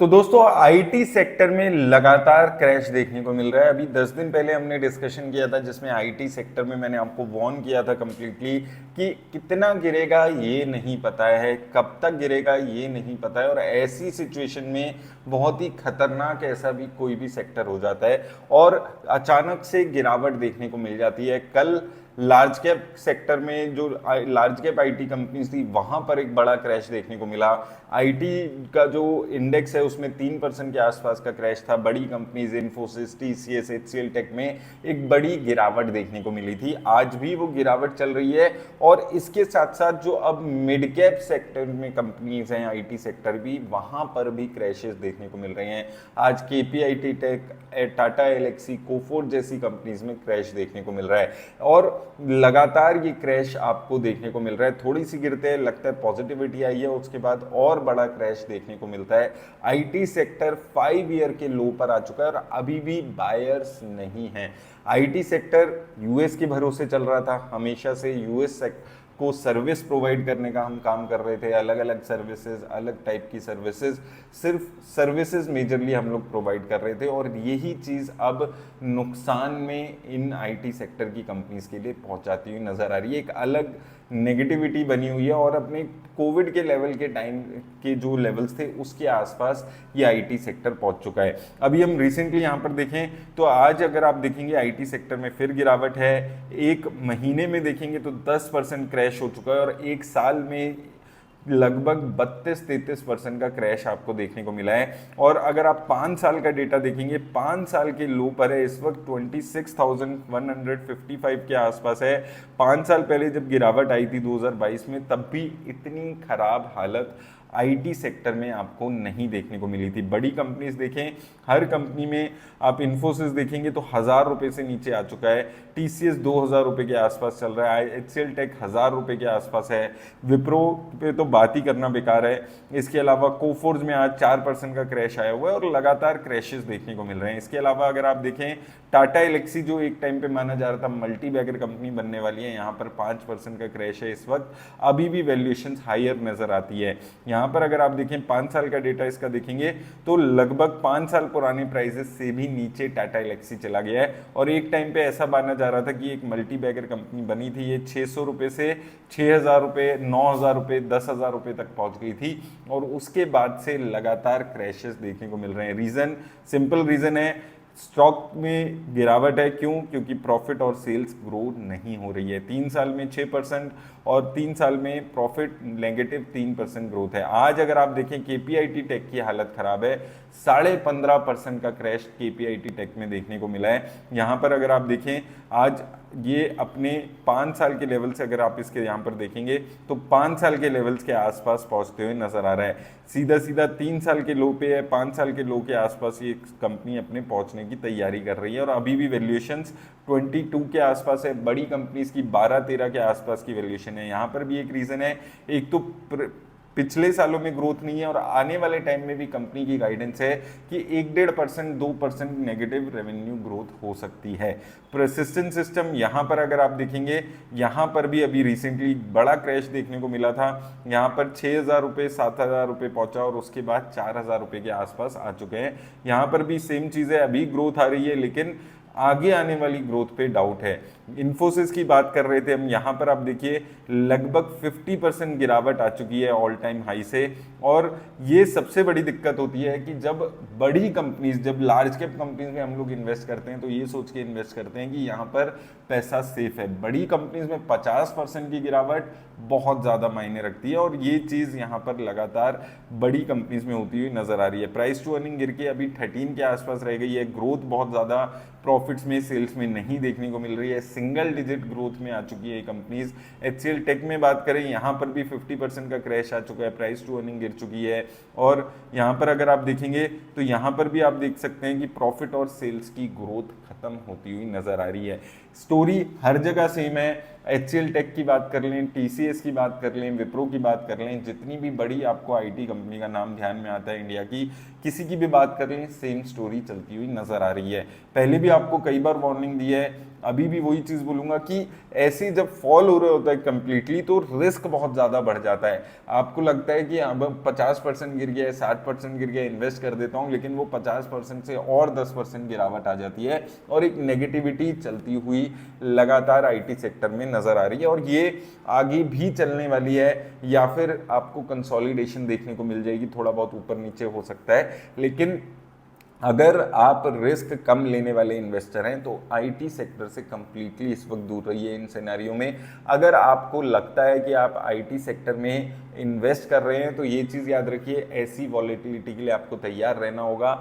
तो दोस्तों IT sector में लगातार क्रैश देखने को मिल रहा है। अभी 10 दिन पहले हमने डिस्कशन किया था जिसमें आईटी सेक्टर में मैंने आपको वार्न किया था कम्प्लीटली कि कितना गिरेगा ये नहीं पता है, कब तक गिरेगा ये नहीं पता है, और ऐसी सिचुएशन में बहुत ही खतरनाक ऐसा भी कोई भी सेक्टर हो जाता है और अचानक से गिरावट देखने को मिल जाती है। कल लार्ज कैप सेक्टर में जो लार्ज कैप आईटी कंपनीज थी वहां पर एक बड़ा क्रैश देखने को मिला। आईटी का जो इंडेक्स है उसमें 3% के आसपास का क्रैश था। बड़ी कंपनीज इन्फोसिस, टीसीएस, एचसीएल टेक में एक बड़ी गिरावट देखने को मिली थी। आज भी वो गिरावट चल रही है और इसके साथ साथ जो अब मिड कैप सेक्टर में कंपनीज हैं आईटी सेक्टर भी, वहां पर भी क्रैशेस देखने को मिल रहे हैं। आज केपीआईटी टेक, टाटा एलेक्सी, कोफोर्ज जैसी कंपनीज में क्रैश देखने को मिल रहा है और लगातार ये क्रैश आपको देखने को मिल रहा है। थोड़ी सी गिरते हैं, लगता है पॉजिटिविटी आई है, उसके बाद और बड़ा क्रैश देखने को मिलता है। आईटी सेक्टर 5 ईयर के लो पर आ चुका है और अभी भी बायर्स नहीं है। आईटी सेक्टर यूएस के भरोसे चल रहा था, हमेशा से यूएस को सर्विस प्रोवाइड करने का हम काम कर रहे थे। अलग अलग सर्विसेज, अलग टाइप की सर्विसेज, सिर्फ सर्विसेज मेजरली हम लोग प्रोवाइड कर रहे थे और यही चीज़ अब नुकसान में इन आईटी सेक्टर की कंपनीज के लिए पहुंचाती हुई नजर आ रही है। एक अलग नेगेटिविटी बनी हुई है और अपने कोविड के लेवल के टाइम के जो लेवल्स थे उसके आसपास ये आईटी सेक्टर पहुंच चुका है। अभी हम रिसेंटली यहाँ पर देखें तो आज अगर आप देखेंगे आईटी सेक्टर में फिर गिरावट है। एक महीने में देखेंगे तो 10% क्रैश हो चुका है और एक साल में लगभग 32-33% का क्रैश आपको देखने को मिला है। और अगर आप 5 साल का डेटा देखेंगे, 5 साल के लो पर है इस वक्त, 26,155 के आसपास है। 5 साल पहले जब गिरावट आई थी 2022 में, तब भी इतनी खराब हालत आईटी सेक्टर में आपको नहीं देखने को मिली थी। बड़ी कंपनीज देखें, हर कंपनी में आप इन्फोसिस देखेंगे तो 1,000 रुपये से नीचे आ चुका है। टीसीएस 2,000 रुपये के आसपास चल रहा है। एचसीएल टेक 1,000 रुपये के आसपास है। विप्रो पे तो बात ही करना बेकार है। इसके अलावा कोफोर्ज में आज 4% का क्रैश आया हुआ है और लगातार क्रैशेस देखने को मिल रहे हैं। इसके अलावा अगर आप देखें टाटा एलेक्सी, जो एक टाइम पे माना जा रहा था मल्टी बैगर कंपनी बनने वाली है, यहाँ पर 5% का क्रैश है इस वक्त। अभी भी वैल्यूएशन हायर नजर आती है। यहाँ पर अगर आप देखें 5 साल का डेटा इसका देखेंगे तो लगभग 5 साल पुराने प्राइसेस से भी नीचे टाटा एलेक्सी चला गया है। और एक टाइम पे ऐसा माना जा रहा था कि एक मल्टी बैगर कंपनी बनी थी, ये 600 रुपये से 6,000 रुपये, 9,000 रुपये, 10,000 रुपये तक पहुंच गई थी और उसके बाद से लगातार क्रैशेस देखने को मिल रहे हैं। रीजन, सिंपल रीजन है, स्टॉक में गिरावट है। क्यों? क्योंकि प्रॉफिट और सेल्स ग्रो नहीं हो रही है। 3 साल में 6% और 3 साल में प्रॉफिट नेगेटिव 3% ग्रोथ है। आज अगर आप देखें केपीआईटी टेक की हालत खराब है, 15.5% का क्रैश केपीआईटी टेक में देखने को मिला है। यहाँ पर अगर आप देखें आज ये अपने 5 साल के लेवल से अगर आप इसके यहाँ पर देखेंगे तो 5 साल के लेवल्स के आसपास पहुँचते हुए नजर आ रहा है। सीधा सीधा 3 साल के लो पे है, 5 साल के लो के आसपास ये कंपनी अपने पहुँचने की तैयारी कर रही है और अभी भी वैल्यूएशंस 22 के आसपास है। बड़ी कंपनीज की 12-13 के आसपास की वैल्यूएशन है। यहाँ पर भी एक रीजन है, एक तो पिछले सालों में ग्रोथ नहीं है और आने वाले टाइम में भी कंपनी की गाइडेंस है कि 1-1.5%, 2% नेगेटिव रेवेन्यू ग्रोथ हो सकती है। परसिस्टेंट सिस्टम, यहाँ पर अगर आप देखेंगे, यहाँ पर भी अभी रिसेंटली बड़ा क्रैश देखने को मिला था। यहाँ पर 6,000 रुपये, 7,000 रुपये पहुंचा और उसके बाद 4,000 रुपये के आसपास आ चुके हैं। यहाँ पर भी सेम चीज़ है, अभी ग्रोथ आ रही है लेकिन आगे आने वाली ग्रोथ पे डाउट है। इन्फोसिस की बात कर रहे थे हम, यहाँ पर आप देखिए लगभग 50% गिरावट आ चुकी है ऑल टाइम हाई से। और ये सबसे बड़ी दिक्कत होती है कि जब बड़ी कंपनीज, जब लार्ज कैप कंपनीज में हम लोग इन्वेस्ट करते हैं तो ये सोच के इन्वेस्ट करते हैं कि यहाँ पर पैसा सेफ है। बड़ी कंपनीज में 50% की गिरावट बहुत ज़्यादा मायने रखती है और ये चीज़ यहाँ पर लगातार बड़ी कंपनीज में होती हुई नजर आ रही है। प्राइस टू अर्निंग गिर के अभी 13 के आसपास रह गई है। ग्रोथ बहुत ज़्यादा प्रॉफिट्स में, सेल्स में नहीं देखने को मिल रही है। सिंगल डिजिट ग्रोथ में आ चुकी है कंपनीज। एचसीएल टेक में बात करें, यहाँ पर भी 50% का क्रैश आ चुका है, प्राइस टू अर्निंग गिर चुकी है। और यहाँ पर अगर आप देखेंगे तो यहाँ पर भी आप देख सकते हैं कि प्रॉफिट और सेल्स की ग्रोथ खत्म होती हुई नजर आ रही है। स्टोरी हर जगह सेम है। HCL टेक की बात कर लें, TCS की बात कर लें, विप्रो की बात कर लें, जितनी भी बड़ी आपको आईटी कंपनी का नाम ध्यान में आता है इंडिया की, किसी की भी बात कर लें, सेम स्टोरी चलती हुई नजर आ रही है। पहले भी आपको कई बार वार्निंग दी है, अभी भी वही चीज बोलूंगा कि ऐसे जब फॉल हो रहा होता है कंप्लीटली तो रिस्क बहुत ज्यादा बढ़ जाता है। आपको लगता है कि अब 50% गिर गया है, 60% गिर गया, इन्वेस्ट कर देता हूं, लेकिन वो 50% से और 10% गिरावट आ जाती है और एक नेगेटिविटी चलती हुई लगातार आईटी सेक्टर में नजर आ रही है, और ये आगे भी चलने वाली है, या फिर आपको कंसोलिडेशन देखने को मिल जाएगी, थोड़ा बहुत ऊपर नीचे हो सकता है। लेकिन अगर आप रिस्क कम लेने वाले इन्वेस्टर हैं तो आईटी सेक्टर से कंप्लीटली इस वक्त दूर रहिए इन सिनेरियो में। अगर आपको लगता है कि आप आईटी सेक्टर में इन्वेस्ट कर रहे हैं तो ये चीज़ याद रखिए, ऐसी वॉलेटिलिटी के लिए आपको तैयार रहना होगा।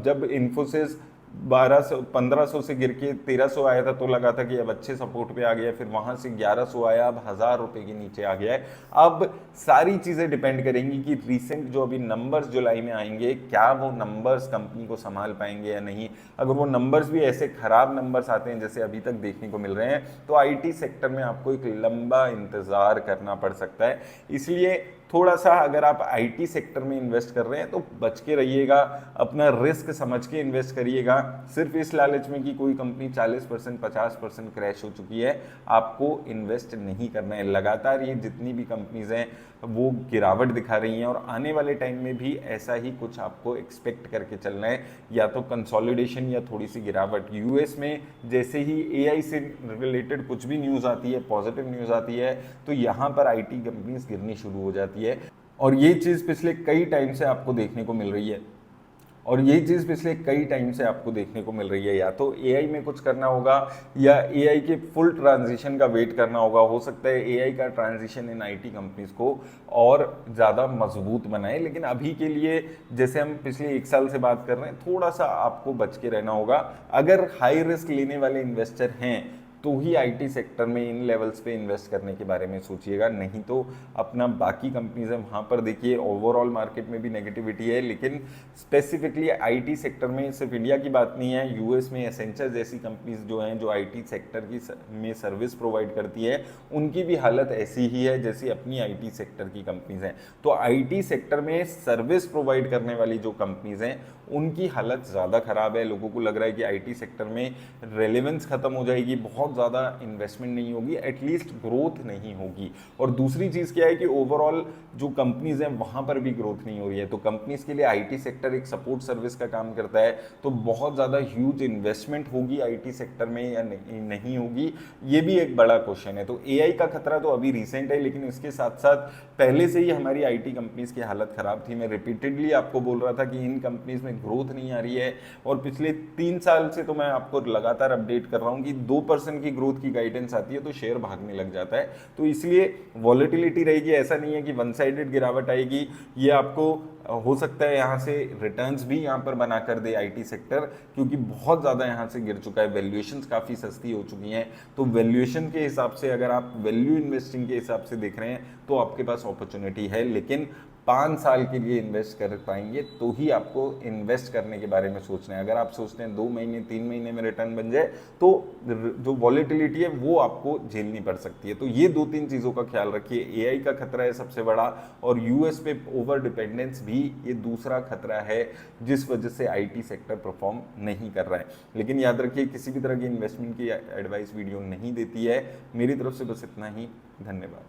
जब इन्फोसिस 1200 1500 से गिर के 1300 आया था तो लगा था कि अब अच्छे सपोर्ट पे आ गया, फिर वहां से 1100 आया, अब 1000 रुपए के नीचे आ गया है। अब सारी चीजें डिपेंड करेंगी कि रीसेंट जो अभी नंबर्स जुलाई में आएंगे, क्या वो नंबर्स कंपनी को संभाल पाएंगे या नहीं। अगर वो नंबर्स भी ऐसे खराब नंबर्स आते हैं जैसे अभी तक देखने को मिल रहे हैं तो आईटी सेक्टर में आपको एक लंबा इंतजार करना पड़ सकता है। इसलिए थोड़ा सा अगर आप आईटी सेक्टर में इन्वेस्ट कर रहे हैं तो बच के रहिएगा, अपना रिस्क समझ के इन्वेस्ट करिएगा। सिर्फ इस लालच में कि कोई कंपनी 40% 50% क्रैश हो चुकी है, आपको इन्वेस्ट नहीं करना है। लगातार ये जितनी भी कंपनीज हैं वो गिरावट दिखा रही हैं और आने वाले टाइम में भी ऐसा ही कुछ आपको एक्सपेक्ट करके चलना है, या तो कंसोलिडेशन या थोड़ी सी गिरावट। यूएस में जैसे ही एआई से रिलेटेड कुछ भी न्यूज़ आती है, पॉजिटिव न्यूज़ आती है, तो यहाँ पर आईटी कंपनीज गिरनी शुरू हो जाती है, और ये चीज़ पिछले कई टाइम से आपको देखने को मिल रही है। और यही चीज़ पिछले कई टाइम से आपको देखने को मिल रही है। या तो एआई में कुछ करना होगा या एआई के फुल ट्रांजिशन का वेट करना होगा। हो सकता है एआई का ट्रांजिशन इन आईटी कंपनीज को और ज़्यादा मजबूत बनाए, लेकिन अभी के लिए जैसे हम पिछले 1 साल से बात कर रहे हैं, थोड़ा सा आपको बच के रहना होगा। अगर हाई रिस्क लेने वाले इन्वेस्टर हैं तो ही आईटी सेक्टर में इन लेवल्स पे इन्वेस्ट करने के बारे में सोचिएगा, नहीं तो अपना बाकी कंपनीज है वहाँ पर देखिए। ओवरऑल मार्केट में भी नेगेटिविटी है, लेकिन स्पेसिफिकली आईटी सेक्टर में सिर्फ इंडिया की बात नहीं है, यूएस में एसेंचर जैसी कंपनीज जो हैं जो आईटी सेक्टर की में सर्विस प्रोवाइड करती है, उनकी भी हालत ऐसी ही है जैसी अपनी आईटी सेक्टर की कंपनीज हैं। तो आईटी सेक्टर में सर्विस प्रोवाइड करने वाली जो कंपनीज हैं उनकी हालत ज़्यादा खराब है। लोगों को लग रहा है कि आईटी सेक्टर में रेलेवेंस खत्म हो जाएगी, बहुत ज़्यादा इन्वेस्टमेंट नहीं होगी, एटलीस्ट ग्रोथ नहीं होगी। और दूसरी चीज़ क्या है कि ओवरऑल जो कंपनीज हैं वहाँ पर भी ग्रोथ नहीं हो रही है। तो कंपनीज के लिए आईटी सेक्टर एक सपोर्ट सर्विस का काम करता है, तो बहुत ज़्यादा ह्यूज इन्वेस्टमेंट होगी आईटी सेक्टर में या नहीं होगी, ये भी एक बड़ा क्वेश्चन है। तो एआई का खतरा तो अभी रिसेंट है, लेकिन इसके साथ साथ पहले से ही हमारी आईटी कंपनीज की हालत खराब थी। मैं रिपीटेडली आपको बोल रहा था कि इन कंपनीज में ग्रोथ नहीं आ रही है, और पिछले 3 साल से तो मैं आपको लगातार अपडेट कर रहा हूँ कि 2% की ग्रोथ की गाइडेंस आती है तो शेयर भागने लग जाता है। तो इसलिए वॉलेटिलिटी रहेगी, ऐसा नहीं है कि वन साइडेड गिरावट आएगी। ये आपको हो सकता है यहाँ से रिटर्न्स भी यहाँ पर बना कर दे आईटी सेक्टर, क्योंकि बहुत ज़्यादा यहाँ से गिर चुका है, वैल्यूएशंस काफ़ी सस्ती हो चुकी हैं। तो वैल्यूएशन के हिसाब से अगर आप वैल्यू इन्वेस्टिंग के हिसाब से देख रहे हैं तो आपके पास अपॉर्चुनिटी है, लेकिन 5 साल के लिए इन्वेस्ट कर पाएंगे तो ही आपको इन्वेस्ट करने के बारे में सोचना है। अगर आप सोचते हैं 2 महीने 3 महीने में रिटर्न बन जाए तो जो वॉलेटिलिटी है वो आपको झेलनी पड़ सकती है। तो ये 2-3 चीज़ों का ख्याल रखिए। एआई का खतरा है सबसे बड़ा, और यूएस पे ओवर डिपेंडेंस भी ये दूसरा खतरा है जिस वजह से आईटी सेक्टर परफॉर्म नहीं कर रहा है। लेकिन याद रखिए, किसी भी तरह की इन्वेस्टमेंट की एडवाइस वीडियो नहीं देती है। मेरी तरफ से बस इतना ही। धन्यवाद।